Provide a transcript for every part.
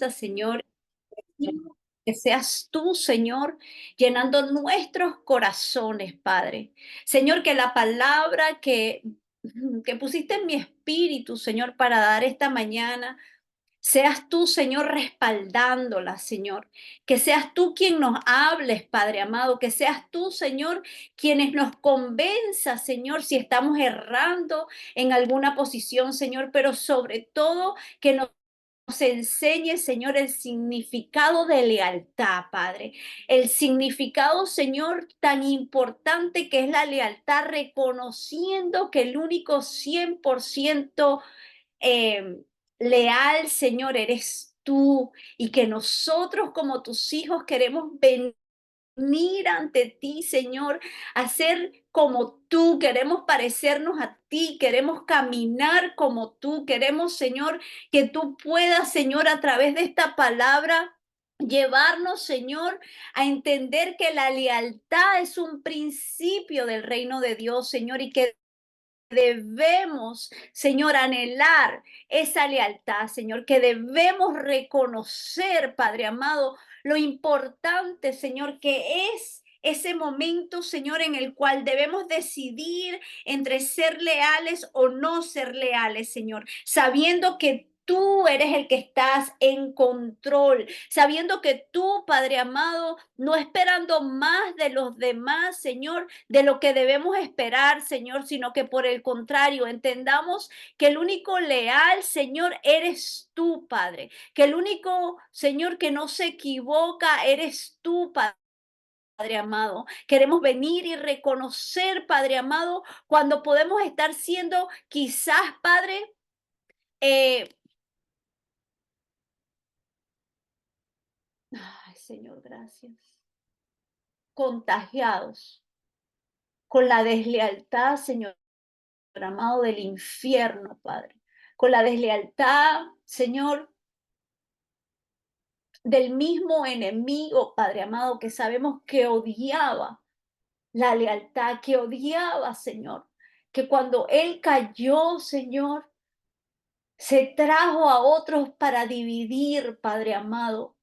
Señor, que seas tú, Señor, llenando nuestros corazones, Padre. Señor, que la palabra que pusiste en mi espíritu, Señor, para dar esta mañana, seas tú, Señor, respaldándola, Señor. Que seas tú quien nos hables, Padre amado. Que seas tú, Señor, quienes nos convenza, Señor, si estamos errando en alguna posición, Señor, pero sobre todo que nos enseñe, Señor, el significado de lealtad, Padre. El significado, Señor, tan importante que es la lealtad, reconociendo que el único 100% leal, Señor, eres tú, y que nosotros como tus hijos queremos venir ante ti, Señor, a ser como tú, queremos parecernos a ti, queremos caminar como tú, queremos, Señor, que tú puedas, Señor, a través de esta palabra, llevarnos, Señor, a entender que la lealtad es un principio del reino de Dios, Señor, y que debemos, Señor, anhelar esa lealtad, Señor, que debemos reconocer, Padre amado, lo importante, Señor, que es ese momento, Señor, en el cual debemos decidir entre ser leales o no ser leales, Señor, sabiendo que tú eres el que estás en control, sabiendo que tú, Padre amado, no esperando más de los demás, Señor, de lo que debemos esperar, Señor, sino que por el contrario, entendamos que el único leal, Señor, eres tú, Padre, que el único, Señor, que no se equivoca, eres tú, Padre. Padre amado, queremos venir y reconocer, Padre amado, cuando podemos estar siendo quizás, Padre, eh, ay, Señor, gracias, contagiados con la deslealtad, Señor amado, del infierno, Padre, con la deslealtad, Señor, del mismo enemigo, Padre amado, que sabemos que odiaba la lealtad, que odiaba, Señor, que cuando Él cayó, Señor, se trajo a otros para dividir, Padre amado.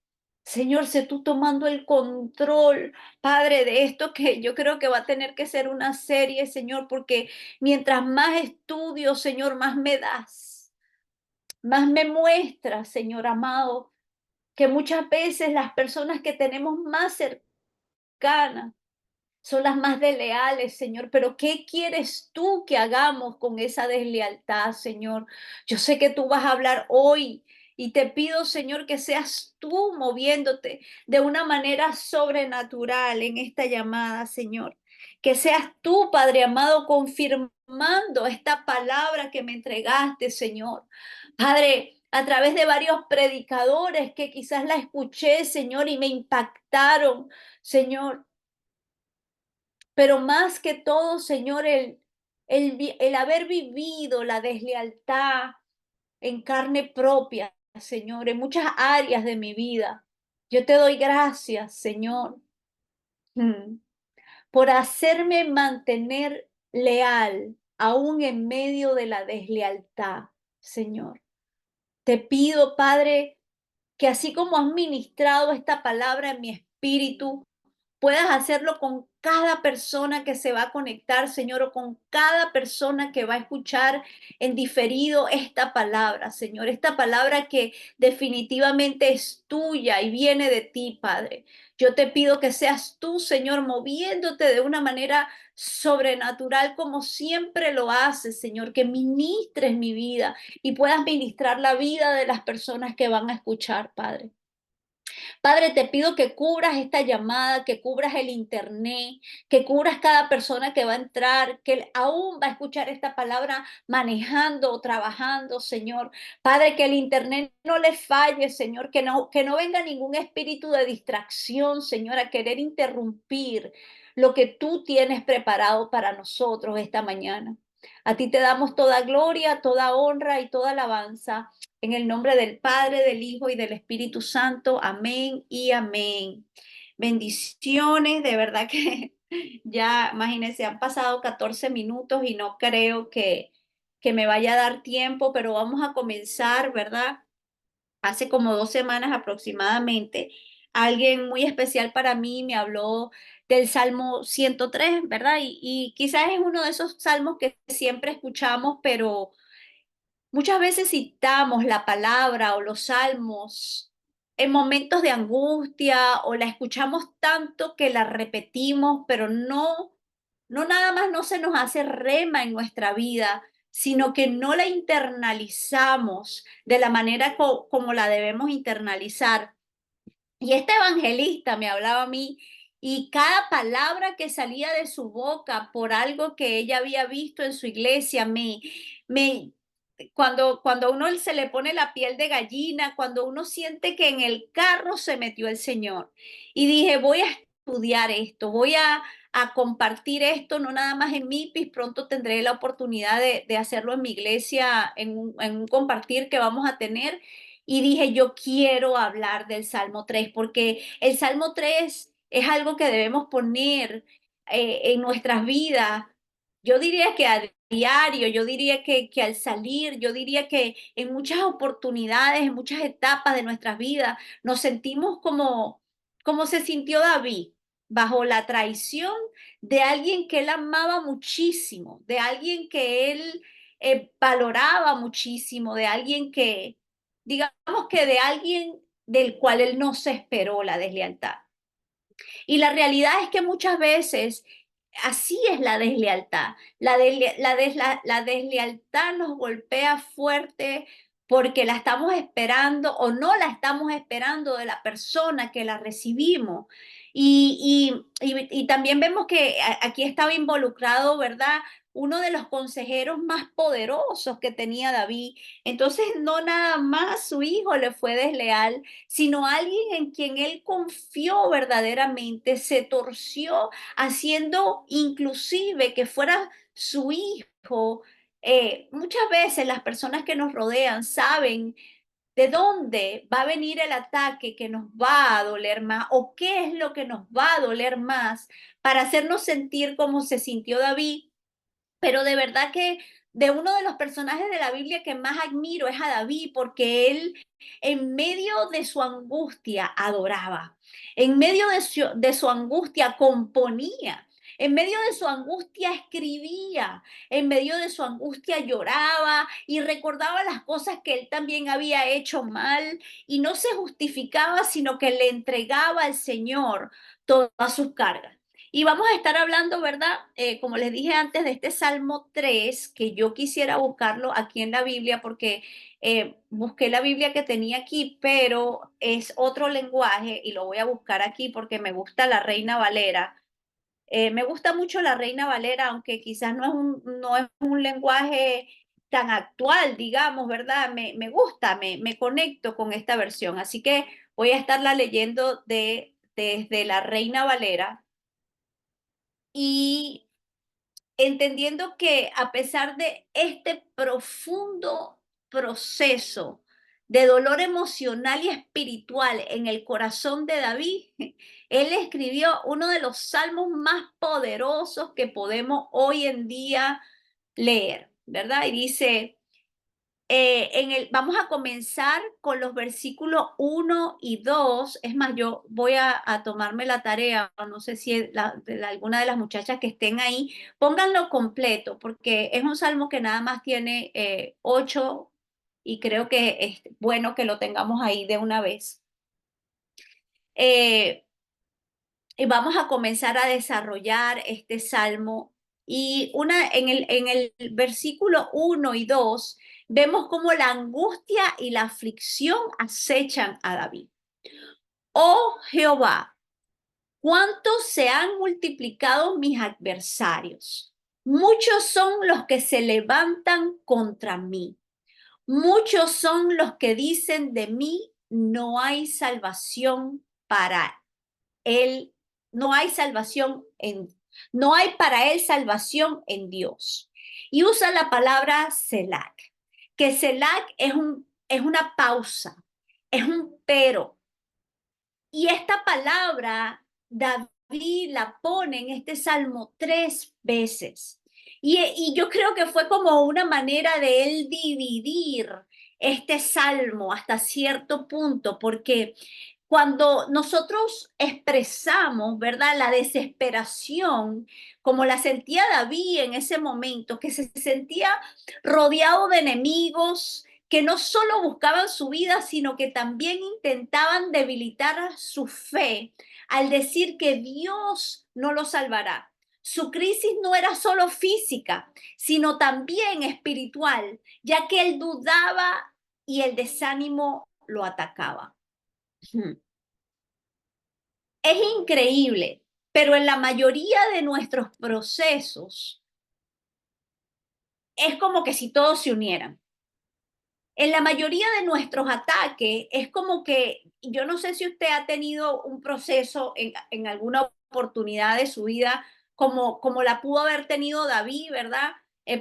Señor, sé tú tomando el control, Padre, de esto que yo creo que va a tener que ser una serie, Señor, porque mientras más estudio, Señor, más me das, más me muestras, Señor amado, que muchas veces las personas que tenemos más cercanas son las más desleales, Señor, pero ¿qué quieres tú que hagamos con esa deslealtad, Señor? Yo sé que tú vas a hablar hoy y te pido, Señor, que seas tú moviéndote de una manera sobrenatural en esta llamada, Señor. Que seas tú, Padre amado, confirmando esta palabra que me entregaste, Señor. Padre, a través de varios predicadores que quizás la escuché, Señor, y me impactaron, Señor. Pero más que todo, Señor, el haber vivido la deslealtad en carne propia, Señor, en muchas áreas de mi vida. Yo te doy gracias, Señor, mm, por hacerme mantener leal aún en medio de la deslealtad, Señor. Te pido, Padre, que así como has ministrado esta palabra en mi espíritu, puedas hacerlo con cada persona que se va a conectar, Señor, o con cada persona que va a escuchar en diferido esta palabra, Señor, esta palabra que definitivamente es tuya y viene de ti, Padre. Yo te pido que seas tú, Señor, moviéndote de una manera sobrenatural como siempre lo haces, Señor, que ministres mi vida y puedas ministrar la vida de las personas que van a escuchar, Padre. Padre, te pido que cubras esta llamada, que cubras el internet, que cubras cada persona que va a entrar, que aún va a escuchar esta palabra manejando o trabajando, Señor. Padre, que el internet no le falle, Señor, que no venga ningún espíritu de distracción, Señor, a querer interrumpir lo que tú tienes preparado para nosotros esta mañana. A ti te damos toda gloria, toda honra y toda alabanza. En el nombre del Padre, del Hijo y del Espíritu Santo. Amén y amén. Bendiciones, de verdad que ya, imagínense, han pasado 14 minutos y no creo que me vaya a dar tiempo, pero vamos a comenzar, ¿verdad? hace como 2 semanas aproximadamente, alguien muy especial para mí me habló del Salmo 103, ¿verdad? Y quizás es uno de esos salmos que siempre escuchamos, pero muchas veces citamos la palabra o los salmos en momentos de angustia o la escuchamos tanto que la repetimos, pero no nada más no se nos hace rema en nuestra vida, sino que no la internalizamos de la manera como la debemos internalizar. Y este evangelista me hablaba a mí y cada palabra que salía de su boca por algo que ella había visto en su iglesia, me, cuando a uno se le pone la piel de gallina, cuando uno siente que en el carro se metió el Señor. Y dije, voy a estudiar esto, voy a compartir esto, no nada más en MIPIS, pronto tendré la oportunidad de hacerlo en mi iglesia, en un compartir que vamos a tener y dije, yo quiero hablar del Salmo 3 porque el Salmo 3 es algo que debemos poner en nuestras vidas. Yo diría que a diario, yo diría que al salir, yo diría que en muchas oportunidades, en muchas etapas de nuestras vidas, nos sentimos como se sintió David, bajo la traición de alguien que él amaba muchísimo, de alguien que él valoraba muchísimo, de alguien que, digamos que de alguien del cual él no se esperó la deslealtad. Y la realidad es que muchas veces así es la deslealtad. La deslealtad nos golpea fuerte porque la estamos esperando o no la estamos esperando de la persona que la recibimos. Y también vemos que aquí estaba involucrado, ¿verdad? Uno de los consejeros más poderosos que tenía David. Entonces, no nada más su hijo le fue desleal, sino alguien en quien él confió verdaderamente, se torció haciendo inclusive que fuera su hijo. Muchas veces las personas que nos rodean saben de dónde va a venir el ataque que nos va a doler más o qué es lo que nos va a doler más para hacernos sentir como se sintió David, pero de verdad que de uno de los personajes de la Biblia que más admiro es a David, porque él en medio de su angustia adoraba, en medio de su angustia componía, en medio de su angustia escribía, en medio de su angustia lloraba y recordaba las cosas que él también había hecho mal y no se justificaba, sino que le entregaba al Señor todas sus cargas. Y vamos a estar hablando, ¿verdad? Como les dije antes, de este Salmo 3 que yo quisiera buscarlo aquí en la Biblia, porque busqué la Biblia que tenía aquí, pero es otro lenguaje y lo voy a buscar aquí porque me gusta la Reina Valera. Me gusta mucho la Reina Valera, aunque quizás no es un lenguaje tan actual, digamos, ¿verdad? Me gusta, me conecto con esta versión. Así que voy a estarla leyendo desde la Reina Valera y entendiendo que a pesar de este profundo proceso de dolor emocional y espiritual en el corazón de David, él escribió uno de los salmos más poderosos que podemos hoy en día leer, ¿verdad? Y dice, vamos a comenzar con los versículos 1 y 2. Es más, yo voy a tomarme la tarea, no sé si alguna de las muchachas que estén ahí, pónganlo completo, porque es un salmo que nada más tiene 8 y creo que es bueno que lo tengamos ahí de una vez. Eh, y vamos a comenzar a desarrollar este salmo. Y en el versículo 1 y 2 vemos cómo la angustia y la aflicción acechan a David. Oh Jehová, cuánto se han multiplicado mis adversarios. Muchos son los que se levantan contra mí. Muchos son los que dicen de mí, no hay salvación para él, no hay salvación no hay para él salvación en Dios. Y usa la palabra Selah, que Selah es una pausa, es un pero. Y esta palabra David la pone en este salmo 3 veces. Y yo creo que fue como una manera de él dividir este salmo hasta cierto punto, porque cuando nosotros expresamos, ¿verdad? La desesperación, como la sentía David en ese momento, que se sentía rodeado de enemigos que no solo buscaban su vida, sino que también intentaban debilitar su fe al decir que Dios no lo salvará. Su crisis no era solo física, sino también espiritual, ya que él dudaba y el desánimo lo atacaba. Es increíble, pero en la mayoría de nuestros procesos es como que si todos se unieran. En la mayoría de nuestros ataques es como que, yo no sé si usted ha tenido un proceso en alguna oportunidad de su vida como la pudo haber tenido David, ¿verdad?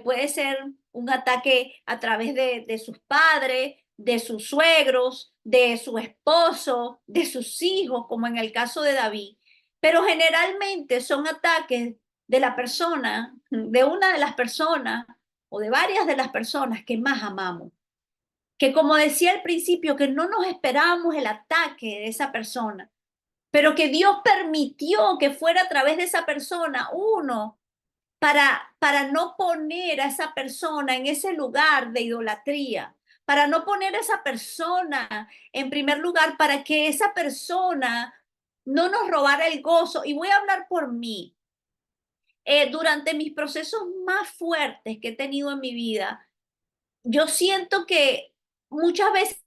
Puede ser un ataque a través de sus padres, de sus suegros, de su esposo, de sus hijos, como en el caso de David. Pero generalmente son ataques de la persona, de una de las personas o de varias de las personas que más amamos, que como decía al principio, que no nos esperábamos el ataque de esa persona, pero que Dios permitió que fuera a través de esa persona uno para no poner a esa persona en ese lugar de idolatría, para no poner a esa persona en primer lugar, para que esa persona no nos robara el gozo. Y voy a hablar por mí. Durante mis procesos más fuertes que he tenido en mi vida, yo siento que muchas veces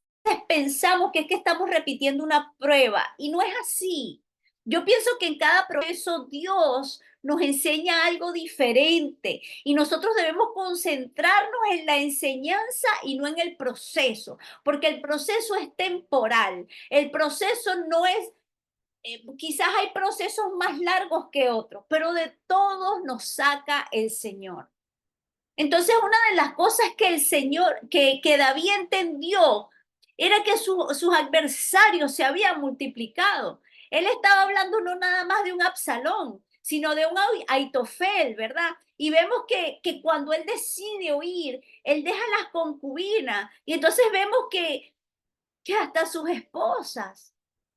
pensamos que es que estamos repitiendo una prueba y no es así. Yo pienso que en cada proceso Dios nos enseña algo diferente y nosotros debemos concentrarnos en la enseñanza y no en el proceso, porque el proceso es temporal. El proceso no es, quizás hay procesos más largos que otros, pero de todos nos saca el Señor. Entonces, una de las cosas que el Señor, que David entendió, era que sus adversarios se habían multiplicado. Él estaba hablando no nada más de un Absalón, sino de un Aitofel, ¿verdad? Y vemos que cuando él decide huir, él deja las concubinas. Y entonces vemos que hasta sus esposas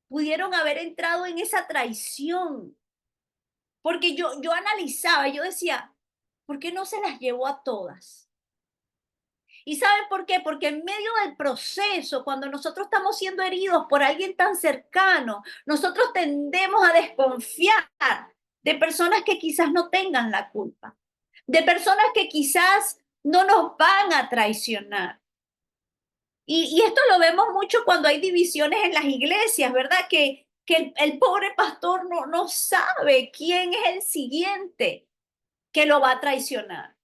pudieron haber entrado en esa traición. Porque yo analizaba, yo decía, ¿por qué no se las llevó a todas? ¿Y saben por qué? Porque en medio del proceso, cuando nosotros estamos siendo heridos por alguien tan cercano, nosotros tendemos a desconfiar de personas que quizás no tengan la culpa, de personas que quizás no nos van a traicionar. Y esto lo vemos mucho cuando hay divisiones en las iglesias, ¿verdad? Que el pobre pastor no sabe quién es el siguiente que lo va a traicionar.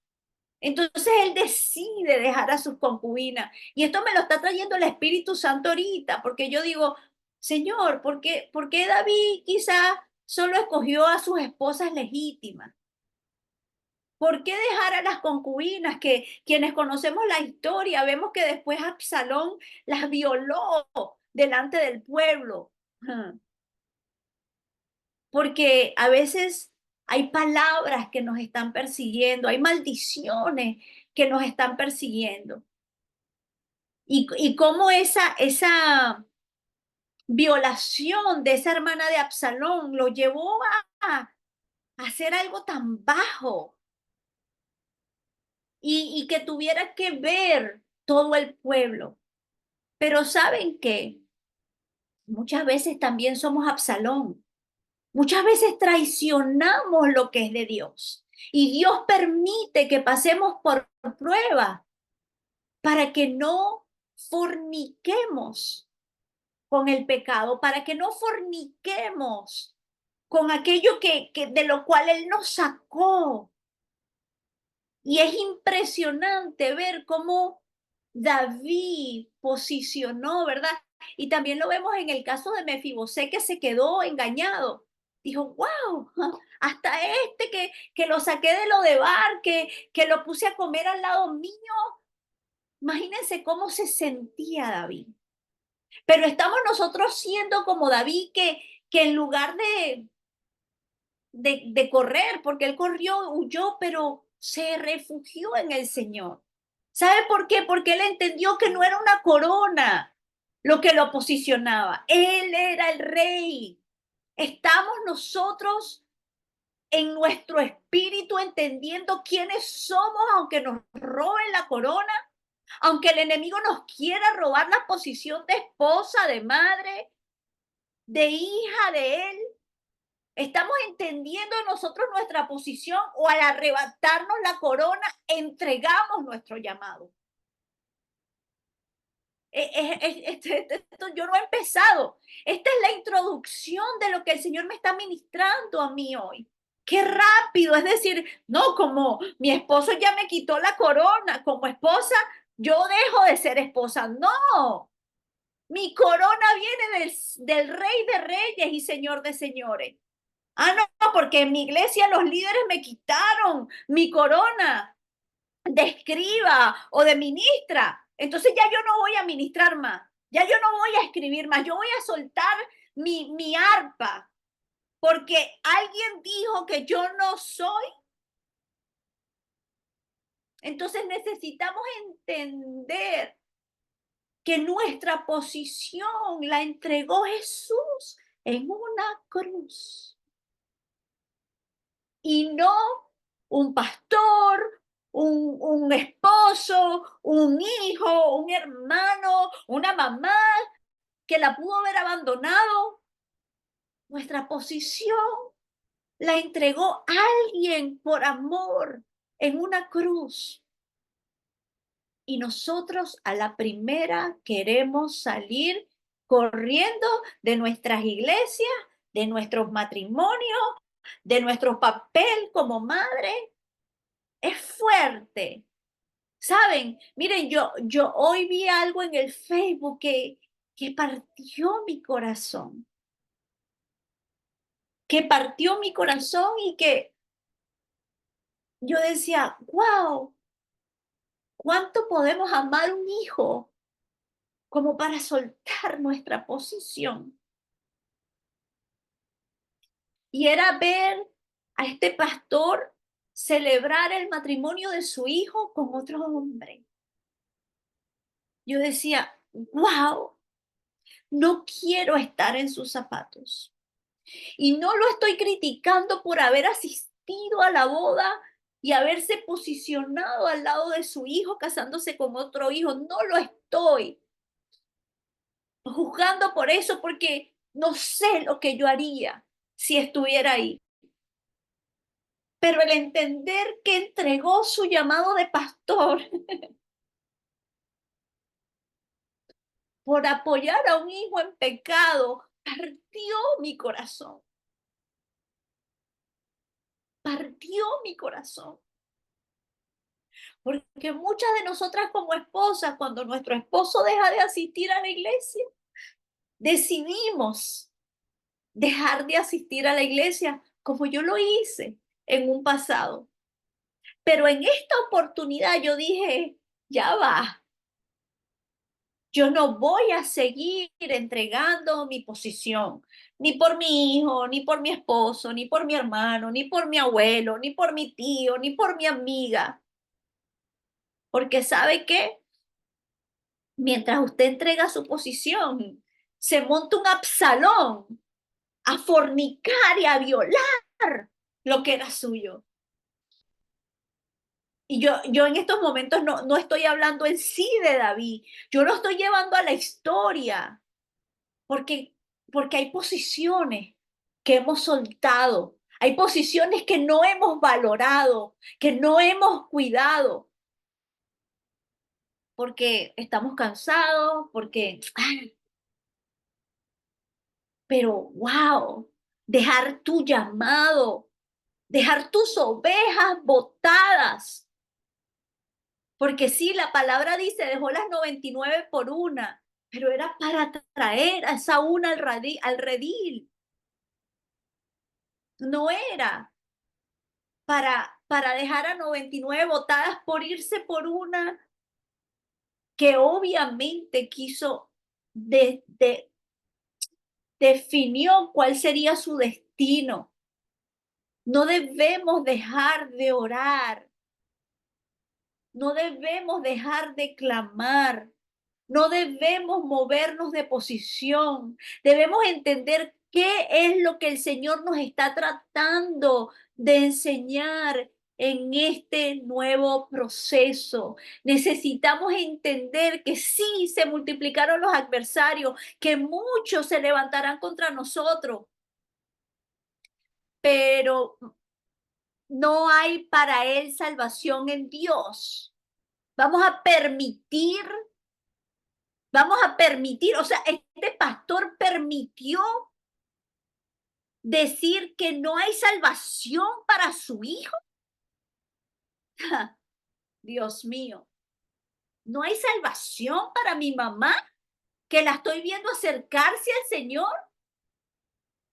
Entonces él decide dejar a sus concubinas. Y esto me lo está trayendo el Espíritu Santo ahorita, porque yo digo, Señor, por qué David quizás solo escogió a sus esposas legítimas? ¿Por qué dejar a las concubinas que quienes conocemos la historia, vemos que después Absalón las violó delante del pueblo? Porque a veces hay palabras que nos están persiguiendo, hay maldiciones que nos están persiguiendo. Y cómo esa violación de esa hermana de Absalón lo llevó a hacer algo tan bajo y que tuviera que ver todo el pueblo. Pero ¿saben qué? Muchas veces también somos Absalón. Muchas veces traicionamos lo que es de Dios. Y Dios permite que pasemos por pruebas para que no forniquemos con el pecado, para que no forniquemos con aquello que de lo cual Él nos sacó. Y es impresionante ver cómo David posicionó, ¿verdad? Y también lo vemos en el caso de Mefibosé, que se quedó engañado. Dijo, wow, hasta que lo saqué de lo de bar, que lo puse a comer al lado mío. Imagínense cómo se sentía David. Pero estamos nosotros siendo como David, que en lugar de correr, porque él corrió, huyó, pero se refugió en el Señor. ¿Sabe por qué? Porque él entendió que no era una corona lo que lo posicionaba. Él era el rey. Estamos nosotros en nuestro espíritu entendiendo quiénes somos, aunque nos roben la corona, aunque el enemigo nos quiera robar la posición de esposa, de madre, de hija de él. Estamos entendiendo nosotros nuestra posición o al arrebatarnos la corona, entregamos nuestro llamado. Esto yo no he empezado. Esta es la introducción de lo que el Señor me está ministrando a mí hoy. Qué rápido, es decir, no, como mi esposo ya me quitó la corona, como esposa, yo dejo de ser esposa. No, mi corona viene del Rey de Reyes y Señor de Señores. Ah, no, porque en mi iglesia los líderes me quitaron mi corona de escriba o de ministra. Entonces ya yo no voy a ministrar más, ya yo no voy a escribir más, yo voy a soltar mi arpa, porque alguien dijo que yo no soy. Entonces necesitamos entender que nuestra posición la entregó Jesús en una cruz y no un pastor, un esposo, un hijo, un hermano, una mamá que la pudo haber abandonado. Nuestra posición la entregó alguien por amor en una cruz. Y nosotros a la primera queremos salir corriendo de nuestras iglesias, de nuestros matrimonios, de nuestro papel como madre. Es fuerte. ¿Saben? Miren, yo hoy vi algo en el Facebook que partió mi corazón, que partió mi corazón y que yo decía, wow, ¿cuánto podemos amar un hijo como para soltar nuestra posición? Y era ver a este pastor celebrar el matrimonio de su hijo con otro hombre. Yo decía, wow, no quiero estar en sus zapatos. Y no lo estoy criticando por haber asistido a la boda y haberse posicionado al lado de su hijo casándose con otro hijo. No lo estoy juzgando por eso porque no sé lo que yo haría si estuviera ahí. Pero el entender que entregó su llamado de pastor por apoyar a un hijo en pecado, partió mi corazón. Partió mi corazón. Porque muchas de nosotras como esposas, cuando nuestro esposo deja de asistir a la iglesia, decidimos dejar de asistir a la iglesia como yo lo hice en un pasado. Pero en esta oportunidad yo dije, ya va, yo no voy a seguir entregando mi posición, ni por mi hijo, ni por mi esposo, ni por mi hermano, ni por mi abuelo, ni por mi tío, ni por mi amiga. Porque ¿sabe qué? Mientras usted entrega su posición, se monta un Absalón a fornicar y a violar lo que era suyo. Y yo en estos momentos no estoy hablando en sí de David, yo lo estoy llevando a la historia, porque, porque hay posiciones que hemos soltado, hay posiciones que no hemos valorado, que no hemos cuidado, porque estamos cansados, porque pero wow, dejar tu llamado, dejar tus ovejas botadas, porque sí, la palabra dice, dejó las 99 por una, pero era para traer a esa una al redil, no era para dejar a 99 botadas por irse por una que obviamente quiso, definió cuál sería su destino. No debemos dejar de orar. No debemos dejar de clamar. No debemos movernos de posición. Debemos entender qué es lo que el Señor nos está tratando de enseñar en este nuevo proceso. Necesitamos entender que sí se multiplicaron los adversarios, que muchos se levantarán contra nosotros, pero no hay para él salvación en Dios. Vamos a permitir o sea, este pastor permitió decir que no hay salvación para su hijo. Dios mío, no hay salvación para mi mamá, que la estoy viendo acercarse al Señor,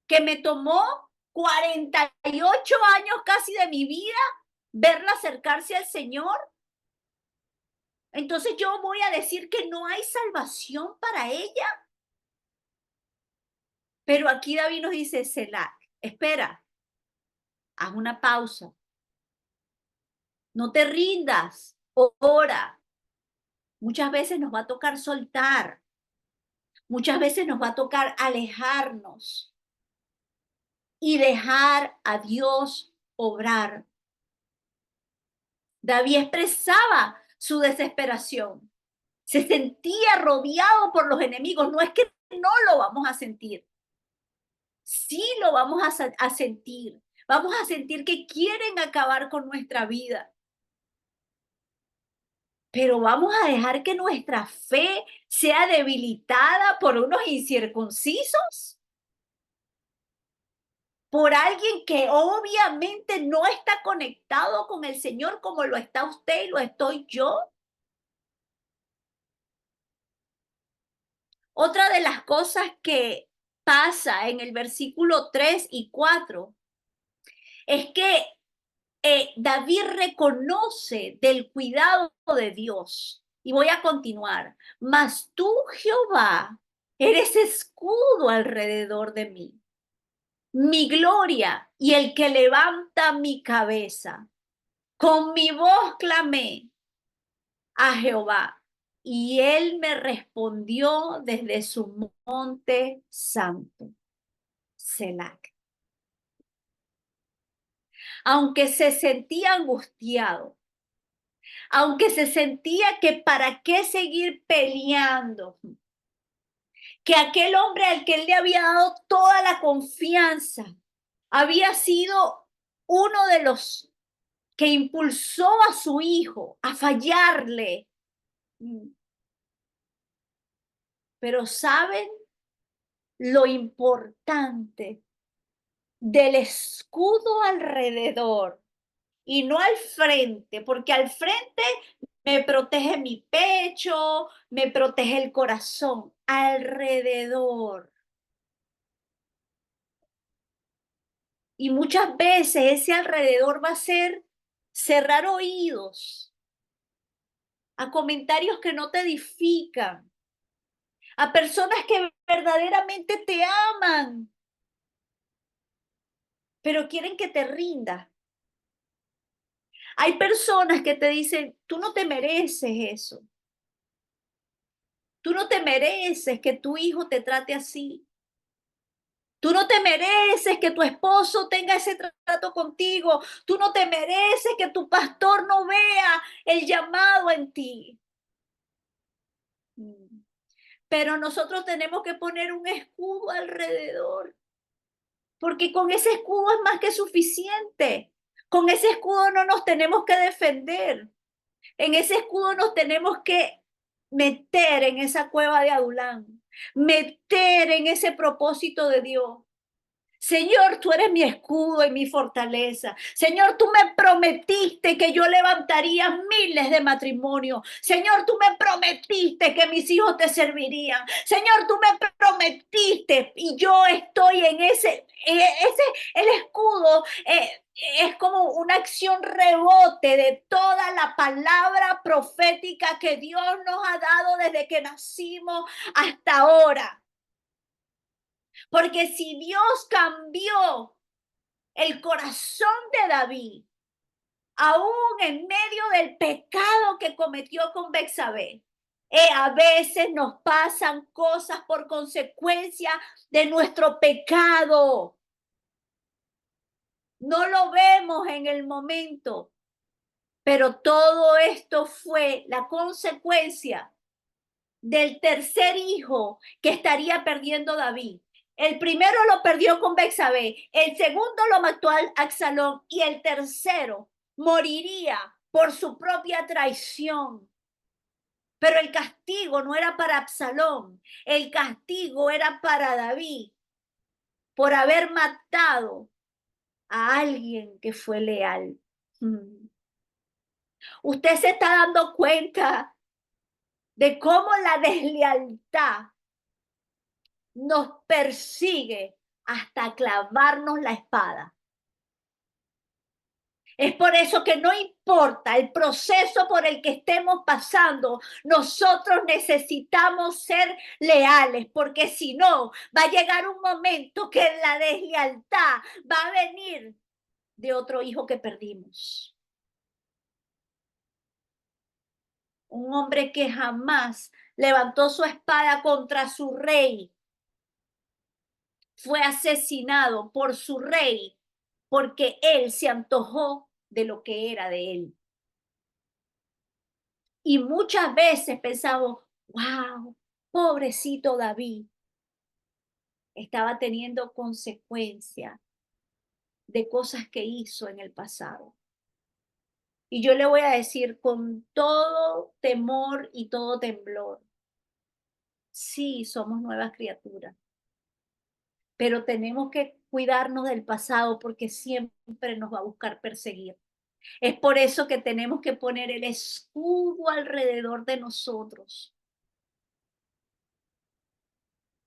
que me tomó 48 años casi de mi vida verla acercarse al Señor. Entonces yo voy a decir que no hay salvación para ella. Pero aquí David nos dice, Selah, espera, haz una pausa, no te rindas, ora. Muchas veces nos va a tocar soltar, muchas veces nos va a tocar alejarnos y dejar a Dios obrar. David expresaba su desesperación, se sentía rodeado por los enemigos, no es que no lo vamos a sentir, sí lo vamos a sentir, vamos a sentir que quieren acabar con nuestra vida. Pero vamos a dejar que nuestra fe sea debilitada por unos incircuncisos, por alguien que obviamente no está conectado con el Señor como lo está usted y lo estoy yo. Otra de las cosas que pasa en el versículo 3 y 4 es que David reconoce del cuidado de Dios. Y voy a continuar. Mas tú, Jehová, eres escudo alrededor de mí, mi gloria y el que levanta mi cabeza. Con mi voz clamé a Jehová y él me respondió desde su monte santo, Selac. Aunque se sentía angustiado, aunque se sentía que para qué seguir peleando, que aquel hombre al que él le había dado toda la confianza había sido uno de los que impulsó a su hijo a fallarle. Pero ¿saben lo importante del escudo alrededor y no al frente? Porque al frente me protege mi pecho, me protege el corazón, alrededor. Y muchas veces ese alrededor va a ser cerrar oídos a comentarios que no te edifican, a personas que verdaderamente te aman, pero quieren que te rindas. Hay personas que te dicen, tú no te mereces eso. Tú no te mereces que tu hijo te trate así. Tú no te mereces que tu esposo tenga ese trato contigo. Tú no te mereces que tu pastor no vea el llamado en ti. Pero nosotros tenemos que poner un escudo alrededor, porque con ese escudo es más que suficiente. Con ese escudo no nos tenemos que defender. En ese escudo nos tenemos que meter en esa cueva de Adulán, meter en ese propósito de Dios. Señor, tú eres mi escudo y mi fortaleza. Señor, tú me prometiste que yo levantaría miles de matrimonios. Señor, tú me prometiste que mis hijos te servirían. Señor, tú me prometiste y yo estoy en el escudo. Es como una acción rebote de toda la palabra profética que Dios nos ha dado desde que nacimos hasta ahora. Porque si Dios cambió el corazón de David aún en medio del pecado que cometió con Betsabé. A veces nos pasan cosas por consecuencia de nuestro pecado. No lo vemos en el momento, pero todo esto fue la consecuencia del tercer hijo que estaría perdiendo David. El primero lo perdió con Betsabé, el segundo lo mató a Absalón y el tercero moriría por su propia traición. Pero el castigo no era para Absalón, el castigo era para David por haber matado a alguien que fue leal. Usted se está dando cuenta de cómo la deslealtad nos persigue hasta clavarnos la espada. Es por eso que no importa el proceso por el que estemos pasando, nosotros necesitamos ser leales, porque si no, va a llegar un momento que la deslealtad va a venir de otro hijo que perdimos. Un hombre que jamás levantó su espada contra su rey, fue asesinado por su rey porque él se antojó de lo que era de él. Y muchas veces pensamos, wow, pobrecito David, estaba teniendo consecuencias de cosas que hizo en el pasado. Y yo le voy a decir con todo temor y todo temblor, sí, somos nuevas criaturas, pero tenemos que cuidarnos del pasado porque siempre nos va a buscar perseguir. Es por eso que tenemos que poner el escudo alrededor de nosotros.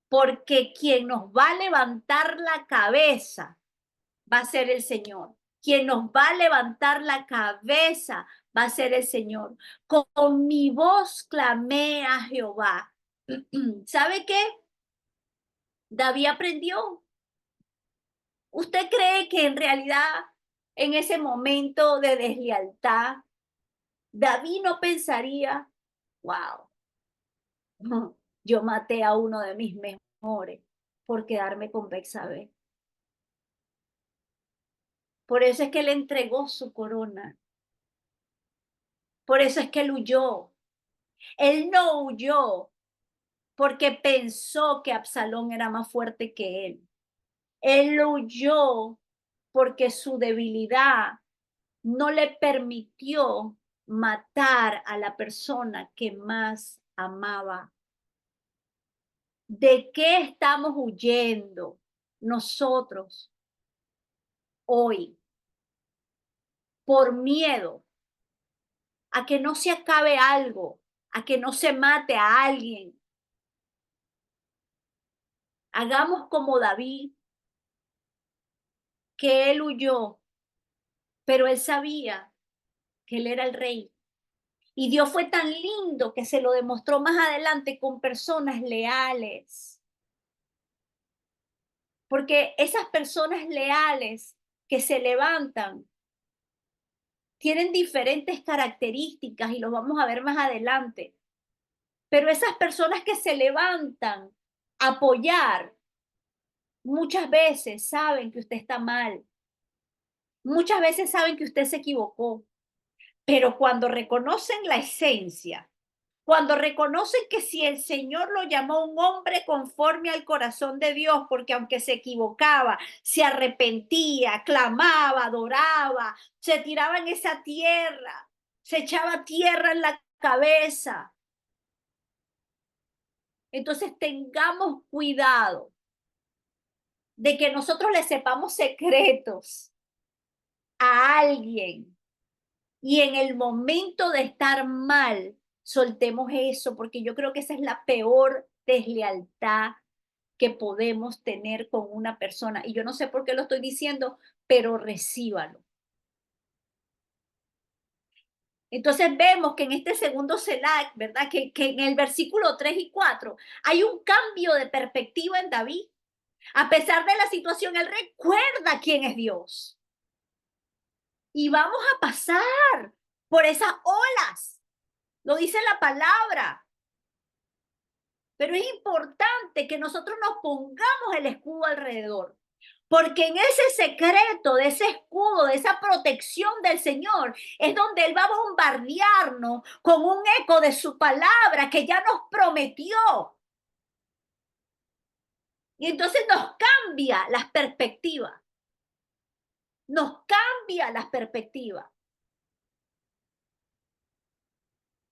Porque quien nos va a levantar la cabeza va a ser el Señor. Quien nos va a levantar la cabeza va a ser el Señor. Con mi voz clamé a Jehová. ¿Sabe qué? David aprendió. ¿Usted cree que en realidad en ese momento de deslealtad, David no pensaría, wow, yo maté a uno de mis mejores por quedarme con Betsabé? Por eso es que él entregó su corona. Por eso es que él huyó. Él no huyó porque pensó que Absalón era más fuerte que él. Él huyó porque su debilidad no le permitió matar a la persona que más amaba. ¿De qué estamos huyendo nosotros hoy? Por miedo a que no se acabe algo, a que no se mate a alguien. Hagamos como David, que él huyó, pero él sabía que él era el rey. Y Dios fue tan lindo que se lo demostró más adelante con personas leales. Porque esas personas leales que se levantan tienen diferentes características y lo vamos a ver más adelante. Pero esas personas que se levantan a apoyar, muchas veces saben que usted está mal. Muchas veces saben que usted se equivocó. Pero cuando reconocen la esencia, cuando reconocen que si el Señor lo llamó un hombre conforme al corazón de Dios, porque aunque se equivocaba, se arrepentía, clamaba, adoraba, se tiraba en esa tierra, se echaba tierra en la cabeza. Entonces tengamos cuidado de que nosotros le sepamos secretos a alguien y en el momento de estar mal, soltemos eso, porque yo creo que esa es la peor deslealtad que podemos tener con una persona. Y yo no sé por qué lo estoy diciendo, pero recíbalo. Entonces vemos que en este segundo Selah, ¿verdad? Que en el versículo 3 y 4 hay un cambio de perspectiva en David. A pesar de la situación, él recuerda quién es Dios. Y vamos a pasar por esas olas. Lo dice la palabra. Pero es importante que nosotros nos pongamos el escudo alrededor. Porque en ese secreto de ese escudo, de esa protección del Señor, es donde Él va a bombardearnos con un eco de su palabra que ya nos prometió. Y entonces nos cambia las perspectivas. Nos cambia las perspectivas.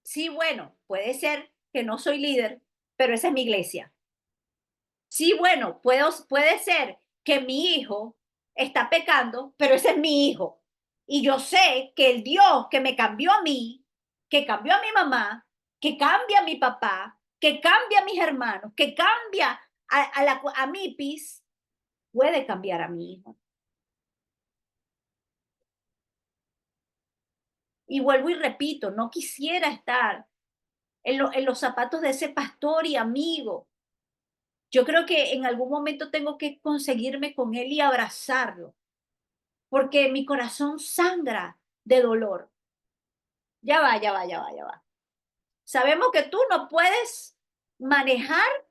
Sí, bueno, puede ser que no soy líder, pero esa es mi iglesia. Sí, bueno, puede ser que mi hijo está pecando, pero ese es mi hijo. Y yo sé que el Dios que me cambió a mí, que cambió a mi mamá, que cambia a mi papá, que cambia a mis hermanos, que cambia a mi PIS, puede cambiar a mi hijo. Y vuelvo y repito, no quisiera estar en los zapatos de ese pastor y amigo. Yo creo que en algún momento tengo que conseguirme con él y abrazarlo, porque mi corazón sangra de dolor. Ya va, ya va, ya va, ya va. Sabemos que tú no puedes manejar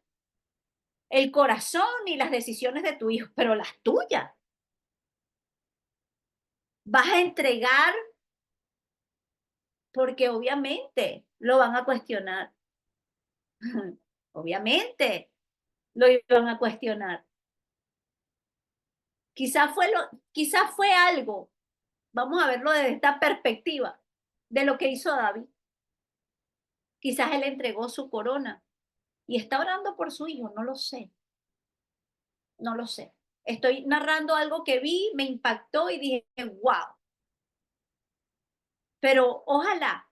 el corazón ni las decisiones de tu hijo, pero las tuyas. Vas a entregar porque obviamente lo van a cuestionar. Obviamente lo iban a cuestionar. Quizás fue algo, vamos a verlo desde esta perspectiva, de lo que hizo David. Quizás él entregó su corona y está orando por su hijo, no lo sé, no lo sé. Estoy narrando algo que vi, me impactó y dije, wow. Pero ojalá,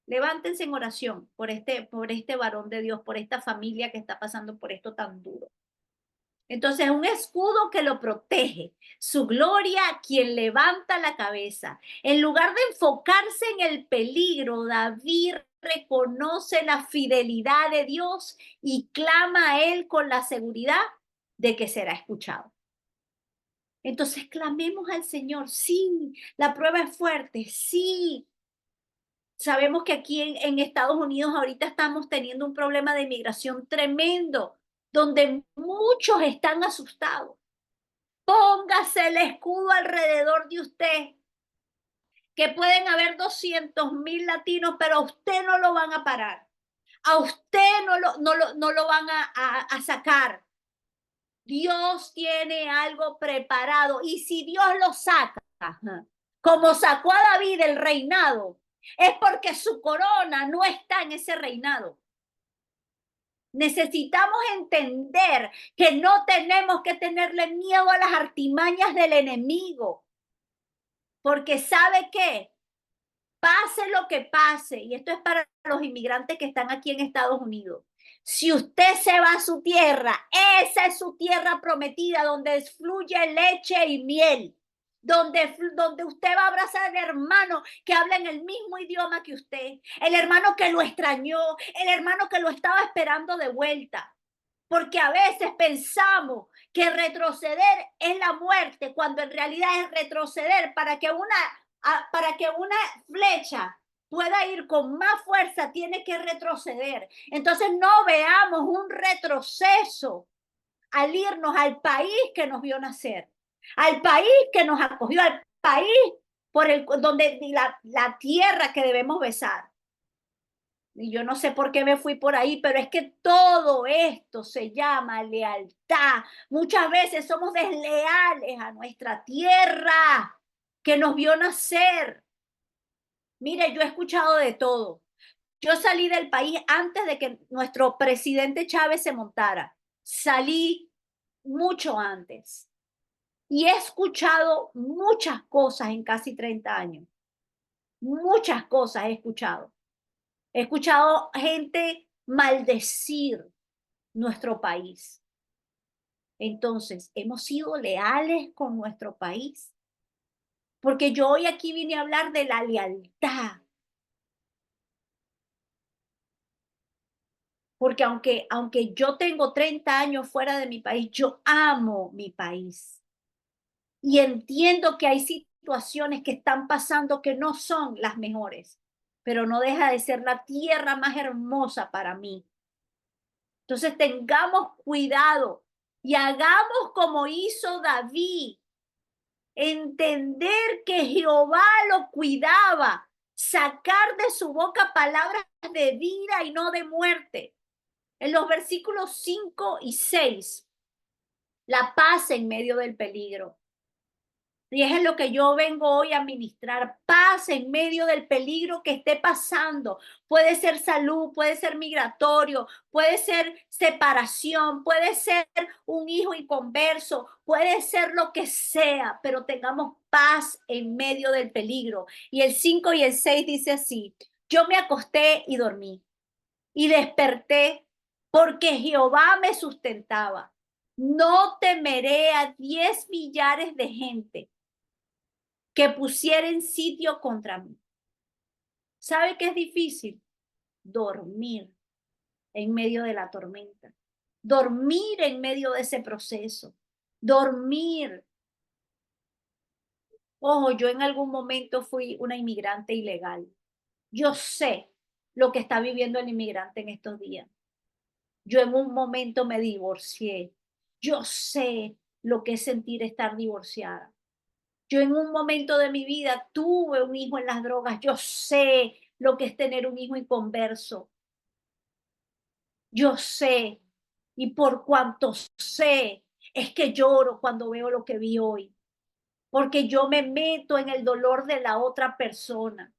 levántense en oración por este varón de Dios, por esta familia que está pasando por esto tan duro. Entonces, un escudo que lo protege, su gloria quien levanta la cabeza. En lugar de enfocarse en el peligro, David reconoce la fidelidad de Dios y clama a él con la seguridad de que será escuchado. Entonces, clamemos al Señor. Sí, la prueba es fuerte. Sí, sabemos que aquí en Estados Unidos ahorita estamos teniendo un problema de inmigración tremendo, donde muchos están asustados. Póngase el escudo alrededor de usted, que pueden haber 200,000 latinos, pero a usted no lo van a parar. A usted no lo van a sacar. Dios tiene algo preparado y si Dios lo saca, como sacó a David del reinado, es porque su corona no está en ese reinado. Necesitamos entender que no tenemos que tenerle miedo a las artimañas del enemigo, porque ¿sabe qué? Pase lo que pase, y esto es para los inmigrantes que están aquí en Estados Unidos. Si usted se va a su tierra, esa es su tierra prometida, donde fluye leche y miel, donde usted va a abrazar al hermano que habla en el mismo idioma que usted, el hermano que lo extrañó, el hermano que lo estaba esperando de vuelta. Porque a veces pensamos que retroceder es la muerte, cuando en realidad es retroceder para que una flecha pueda ir con más fuerza, tiene que retroceder. Entonces no veamos un retroceso al irnos al país que nos vio nacer, al país que nos acogió, al país donde la tierra que debemos besar. Y yo no sé por qué me fui por ahí, pero es que todo esto se llama lealtad. Muchas veces somos desleales a nuestra tierra que nos vio nacer. Mire, yo he escuchado de todo. Yo salí del país antes de que nuestro presidente Chávez se montara. Salí mucho antes. Y he escuchado muchas cosas en casi 30 años. Muchas cosas he escuchado. He escuchado gente maldecir nuestro país. Entonces, hemos sido leales con nuestro país. Porque yo hoy aquí vine a hablar de la lealtad. Porque aunque yo tengo 30 años fuera de mi país, yo amo mi país. Y entiendo que hay situaciones que están pasando que no son las mejores, pero no deja de ser la tierra más hermosa para mí. Entonces tengamos cuidado y hagamos como hizo David, entender que Jehová lo cuidaba, sacar de su boca palabras de vida y no de muerte. En los versículos 5 y 6, la paz en medio del peligro. Y es lo que yo vengo hoy a ministrar, paz en medio del peligro que esté pasando. Puede ser salud, puede ser migratorio, puede ser separación, puede ser un hijo inconverso, puede ser lo que sea, pero tengamos paz en medio del peligro. Y el 5 y el 6 dice así: yo me acosté y dormí y desperté porque Jehová me sustentaba. No temeré a 10 millares de gente que pusieren sitio contra mí. ¿Sabe qué es difícil? Dormir en medio de la tormenta, dormir en medio de ese proceso, dormir. Ojo, yo en algún momento fui una inmigrante ilegal. Yo sé lo que está viviendo el inmigrante en estos días. Yo en un momento me divorcié. Yo sé lo que es sentir estar divorciada. Yo en un momento de mi vida tuve un hijo en las drogas. Yo sé lo que es tener un hijo inconverso. Yo sé. Y por cuanto sé, es que lloro cuando veo lo que vi hoy. Porque yo me meto en el dolor de la otra persona.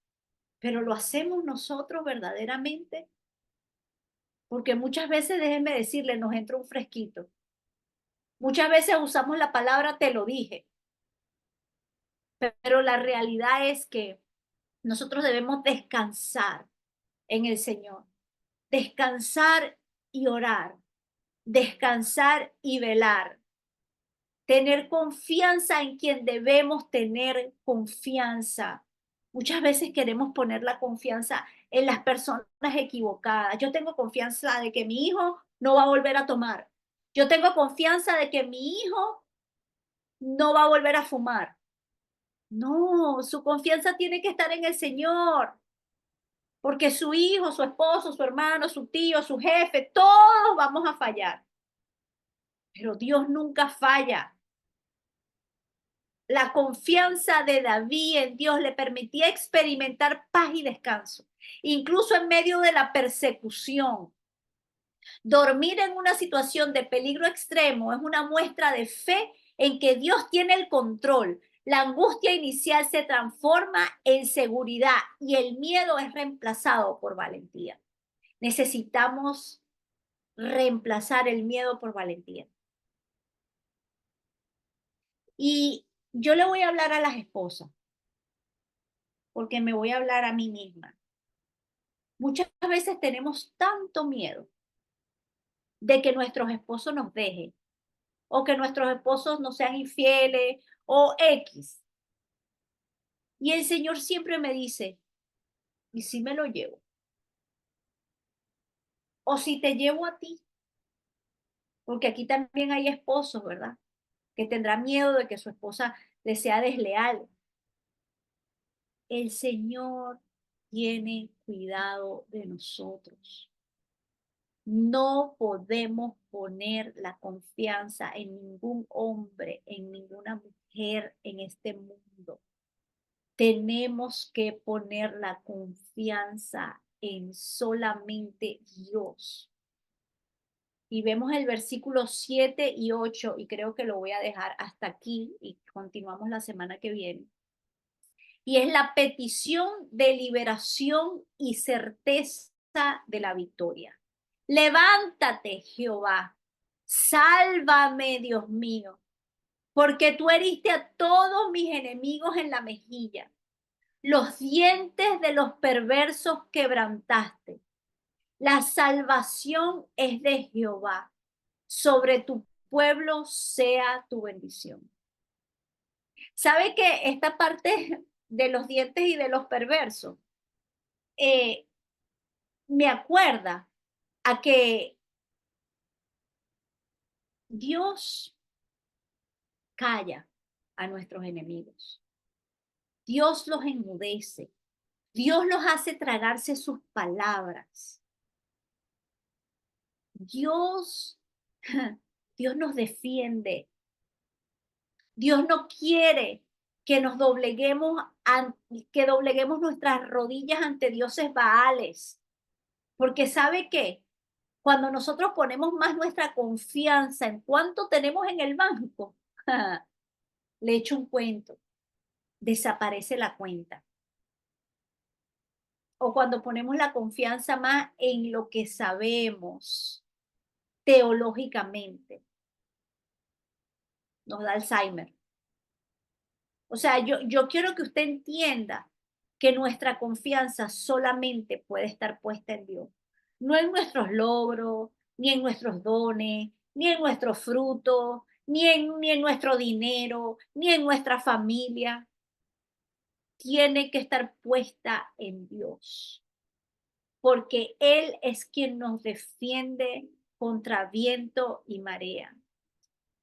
Pero lo hacemos nosotros verdaderamente. Porque muchas veces, déjenme decirle, nos entra un fresquito. Muchas veces usamos la palabra te lo dije. Pero la realidad es que nosotros debemos descansar en el Señor, descansar y orar, descansar y velar, tener confianza en quien debemos tener confianza. Muchas veces queremos poner la confianza en las personas equivocadas. Yo tengo confianza de que mi hijo no va a volver a tomar. Yo tengo confianza de que mi hijo no va a volver a fumar. No, su confianza tiene que estar en el Señor. Porque su hijo, su esposo, su hermano, su tío, su jefe, todos vamos a fallar. Pero Dios nunca falla. La confianza de David en Dios le permitía experimentar paz y descanso, incluso en medio de la persecución. Dormir en una situación de peligro extremo es una muestra de fe en que Dios tiene el control. La angustia inicial se transforma en seguridad y el miedo es reemplazado por valentía. Necesitamos reemplazar el miedo por valentía. Y yo le voy a hablar a las esposas, porque me voy a hablar a mí misma. Muchas veces tenemos tanto miedo de que nuestros esposos nos dejen, o que nuestros esposos no sean infieles, o X. Y el Señor siempre me dice, ¿y si me lo llevo? O si te llevo a ti, porque aquí también hay esposos, ¿verdad? Que tendrán miedo de que su esposa le sea desleal. El Señor tiene cuidado de nosotros. No podemos poner la confianza en ningún hombre, en ninguna mujer en este mundo. Tenemos que poner la confianza en solamente Dios. Y vemos el versículo 7 y 8, y creo que lo voy a dejar hasta aquí y continuamos la semana que viene. Y es la petición de liberación y certeza de la victoria. Levántate, Jehová, sálvame, Dios mío, porque tú heriste a todos mis enemigos en la mejilla. Los dientes de los perversos quebrantaste. La salvación es de Jehová. Sobre tu pueblo sea tu bendición. ¿Sabe que esta parte de los dientes y de los perversos eh, me acuerda a que Dios calla a nuestros enemigos? Dios los enmudece. Dios los hace tragarse sus palabras. Dios, Dios nos defiende. Dios no quiere que nos dobleguemos, que dobleguemos nuestras rodillas ante dioses baales. Porque ¿sabe qué? Cuando nosotros ponemos más nuestra confianza en cuánto tenemos en el banco, le echo un cuento, desaparece la cuenta. O cuando ponemos la confianza más en lo que sabemos teológicamente, nos da Alzheimer. O sea, yo quiero que usted entienda que nuestra confianza solamente puede estar puesta en Dios, no en nuestros logros, ni en nuestros dones, ni en nuestros frutos, ni en nuestro dinero, ni en nuestra familia. Tiene que estar puesta en Dios, porque Él es quien nos defiende contra viento y marea.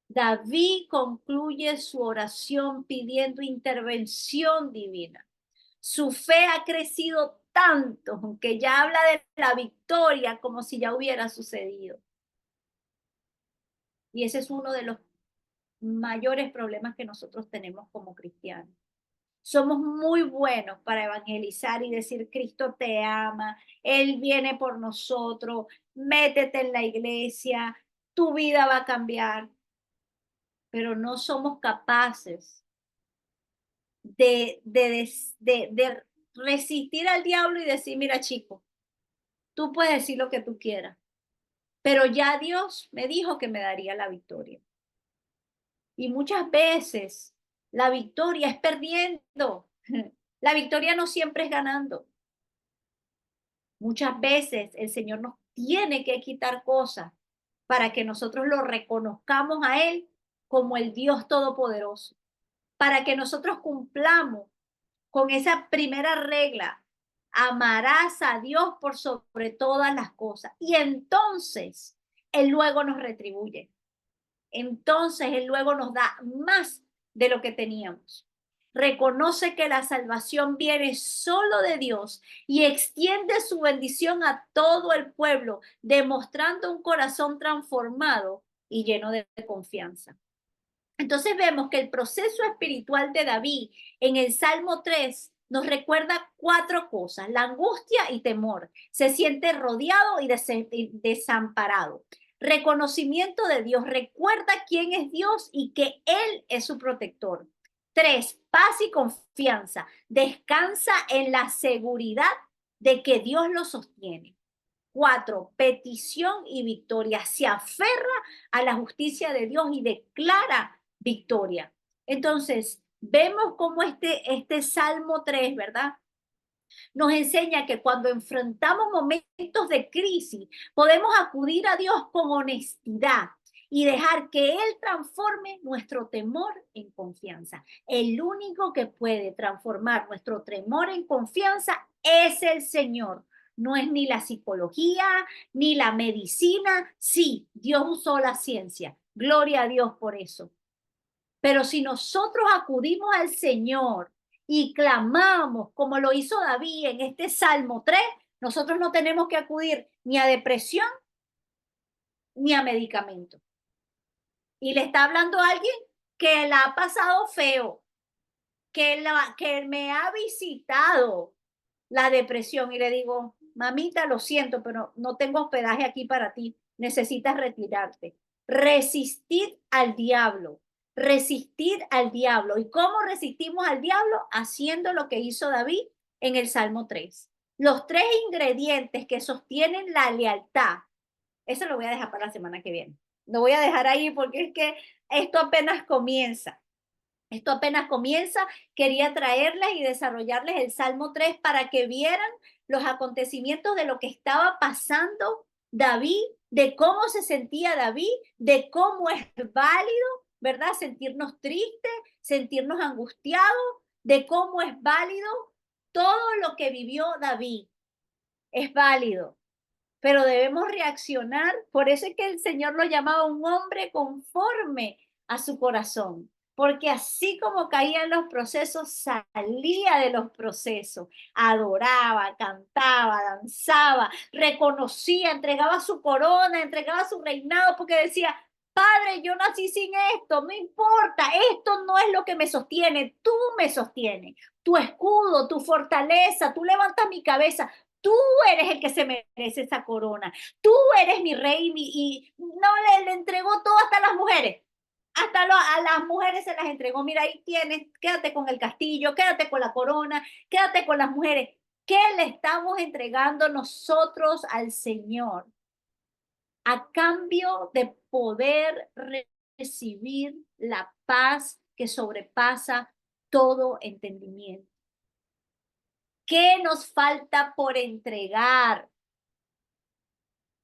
David concluye su oración pidiendo intervención divina. Su fe ha crecido tanto que ya habla de la victoria como si ya hubiera sucedido. Y ese es uno de los mayores problemas que nosotros tenemos como cristianos. Somos muy buenos para evangelizar y decir, Cristo te ama, Él viene por nosotros, métete en la iglesia, tu vida va a cambiar, pero no somos capaces de resistir al diablo y decir, mira chico, tú puedes decir lo que tú quieras, pero ya Dios me dijo que me daría la victoria. Y muchas veces la victoria es perdiendo. La victoria no siempre es ganando. Muchas veces el Señor nos tiene que quitar cosas para que nosotros lo reconozcamos a Él como el Dios Todopoderoso, para que nosotros cumplamos con esa primera regla, amarás a Dios por sobre todas las cosas. Y entonces Él luego nos retribuye. Entonces Él luego nos da más de lo que teníamos. Reconoce que la salvación viene solo de Dios y extiende su bendición a todo el pueblo, demostrando un corazón transformado y lleno de confianza. Entonces vemos que el proceso espiritual de David en el Salmo 3 nos recuerda cuatro cosas: la angustia y temor, se siente rodeado y desamparado. Reconocimiento de Dios, recuerda quién es Dios y que Él es su protector. 3, paz y confianza, descansa en la seguridad de que Dios lo sostiene. 4, petición y victoria, se aferra a la justicia de Dios y declara victoria. Entonces, vemos cómo este Salmo 3, ¿verdad? Nos enseña que cuando enfrentamos momentos de crisis, podemos acudir a Dios con honestidad y dejar que Él transforme nuestro temor en confianza. El único que puede transformar nuestro temor en confianza es el Señor. No es ni la psicología, ni la medicina. Sí, Dios usó la ciencia. Gloria a Dios por eso. Pero si nosotros acudimos al Señor y clamamos como lo hizo David en este Salmo 3, nosotros no tenemos que acudir ni a depresión ni a medicamento. Y le está hablando a alguien que la ha pasado feo, que me ha visitado la depresión y le digo, mamita, lo siento, pero no tengo hospedaje aquí para ti, necesitas retirarte. Resistir al diablo, resistir al diablo. ¿Y cómo resistimos al diablo? Haciendo lo que hizo David en el Salmo 3. Los tres ingredientes que sostienen la lealtad, eso lo voy a dejar para la semana que viene. Lo voy a dejar ahí porque es que esto apenas comienza. Esto apenas comienza, quería traerles y desarrollarles el Salmo 3 para que vieran los acontecimientos de lo que estaba pasando David, de cómo se sentía David, de cómo es válido, ¿verdad? Sentirnos tristes, sentirnos angustiados, de cómo es válido todo lo que vivió David. Es válido, pero debemos reaccionar. Por eso es que el Señor lo llamaba un hombre conforme a su corazón, porque así como caía en los procesos, salía de los procesos, adoraba, cantaba, danzaba, reconocía, entregaba su corona, entregaba su reinado, porque decía, Padre, yo nací sin esto, no importa, esto no es lo que me sostiene, tú me sostienes, tu escudo, tu fortaleza, tú levantas mi cabeza, tú eres el que se merece esa corona, tú eres mi rey y no le entregó todo hasta las mujeres. A las mujeres se las entregó, mira, ahí tienes, quédate con el castillo, quédate con la corona, quédate con las mujeres. ¿Qué le estamos entregando nosotros al Señor a cambio de poder recibir la paz que sobrepasa todo entendimiento? ¿Qué nos falta por entregar?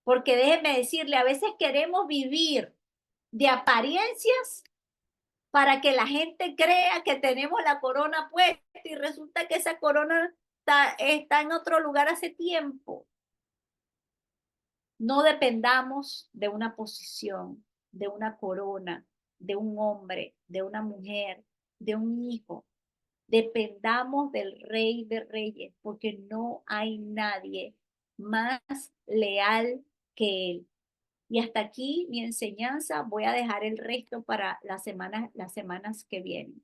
Porque déjenme decirle, a veces queremos vivir de apariencias para que la gente crea que tenemos la corona puesta y resulta que esa corona está en otro lugar hace tiempo. No dependamos de una posición, de una corona, de un hombre, de una mujer, de un hijo. Dependamos del Rey de Reyes, porque no hay nadie más leal que Él. Y hasta aquí mi enseñanza. Voy a dejar el resto para las semanas que vienen.